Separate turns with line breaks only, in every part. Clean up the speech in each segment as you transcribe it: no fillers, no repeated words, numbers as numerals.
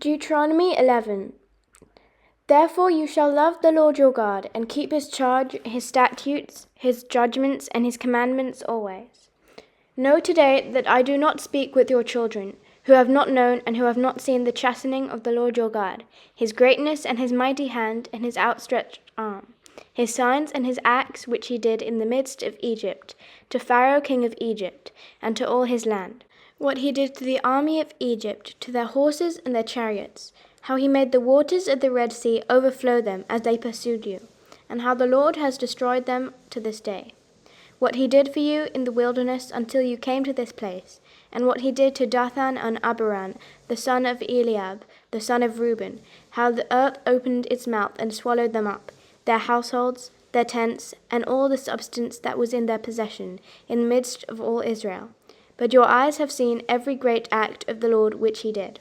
Deuteronomy 11. Therefore you shall love the Lord your God, and keep his charge, his statutes, his judgments, and his commandments always. Know today that I do not speak with your children, who have not known and who have not seen the chastening of the Lord your God, his greatness and his mighty hand and his outstretched arm, his signs and his acts which he did in the midst of Egypt, to Pharaoh king of Egypt, and to all his land, what he did to the army of Egypt, to their horses and their chariots, how he made the waters of the Red Sea overflow them as they pursued you, and how the Lord has destroyed them to this day. What he did for you in the wilderness until you came to this place, and what he did to Dathan and Abiram, the son of Eliab, the son of Reuben, how the earth opened its mouth and swallowed them up, their households, their tents, and all the substance that was in their possession, in the midst of all Israel. But your eyes have seen every great act of the Lord which he did.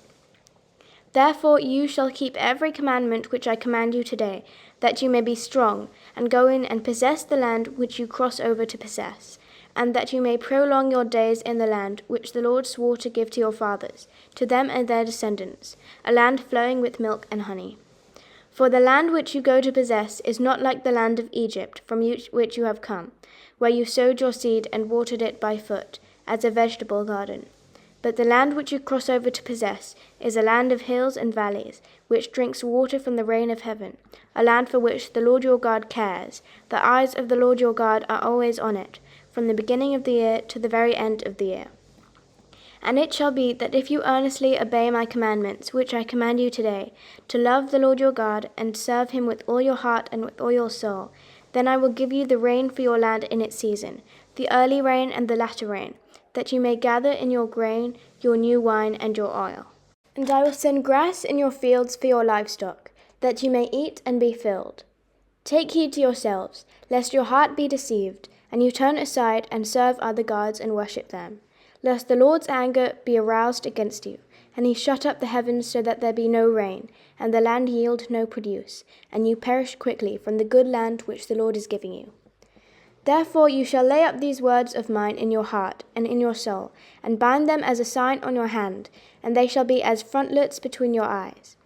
Therefore you shall keep every commandment which I command you today, that you may be strong, and go in and possess the land which you cross over to possess, and that you may prolong your days in the land which the Lord swore to give to your fathers, to them and their descendants, a land flowing with milk and honey. For the land which you go to possess is not like the land of Egypt, from which you have come, where you sowed your seed and watered it by foot, as a vegetable garden. But the land which you cross over to possess is a land of hills and valleys, which drinks water from the rain of heaven, a land for which the Lord your God cares. The eyes of the Lord your God are always on it, from the beginning of the year to the very end of the year. And it shall be that if you earnestly obey my commandments, which I command you today, to love the Lord your God, and serve him with all your heart and with all your soul, then I will give you the rain for your land in its season, the early rain and the latter rain, that you may gather in your grain, your new wine, and your oil. And I will send grass in your fields for your livestock, that you may eat and be filled. Take heed to yourselves, lest your heart be deceived, and you turn aside and serve other gods and worship them, lest the Lord's anger be aroused against you, and he shut up the heavens so that there be no rain, and the land yield no produce, and you perish quickly from the good land which the Lord is giving you. Therefore you shall lay up these words of mine in your heart and in your soul, and bind them as a sign on your hand, and they shall be as frontlets between your eyes.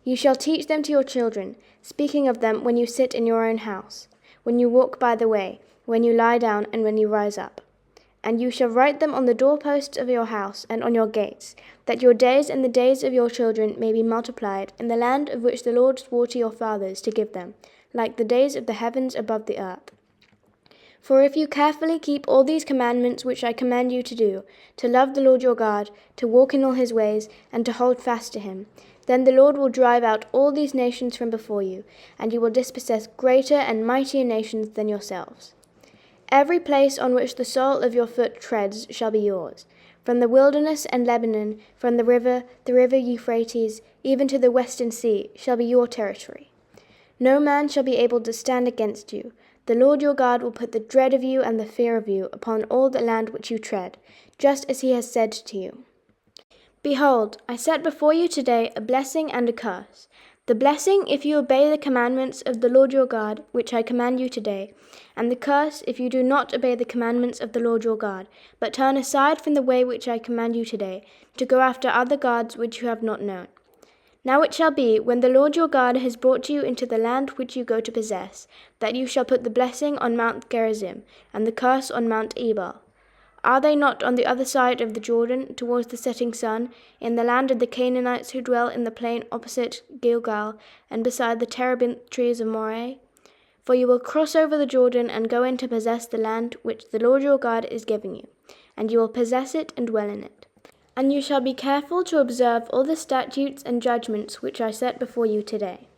You shall teach them to your children, speaking of them when you sit in your own house, when you walk by the way, when you lie down, and when you rise up. And you shall write them on the doorposts of your house and on your gates, that your days and the days of your children may be multiplied in the land of which the Lord swore to your fathers to give them, like the days of the heavens above the earth. For if you carefully keep all these commandments which I command you to do, to love the Lord your God, to walk in all his ways, and to hold fast to him, then the Lord will drive out all these nations from before you, and you will dispossess greater and mightier nations than yourselves. Every place on which the sole of your foot treads shall be yours, from the wilderness and Lebanon, from the river Euphrates, even to the western sea, shall be your territory. No man shall be able to stand against you. The Lord your God will put the dread of you and the fear of you upon all the land which you tread, just as he has said to you. Behold, I set before you today a blessing and a curse. The blessing, if you obey the commandments of the Lord your God, which I command you today, and the curse, if you do not obey the commandments of the Lord your God, but turn aside from the way which I command you today, to go after other gods which you have not known. Now it shall be, when the Lord your God has brought you into the land which you go to possess, that you shall put the blessing on Mount Gerizim, and the curse on Mount Ebal. Are they not on the other side of the Jordan, towards the setting sun, in the land of the Canaanites who dwell in the plain opposite Gilgal, and beside the terebinth trees of Moreh? For you will cross over the Jordan and go in to possess the land which the Lord your God is giving you, and you will possess it and dwell in it. And you shall be careful to observe all the statutes and judgments which I set before you today.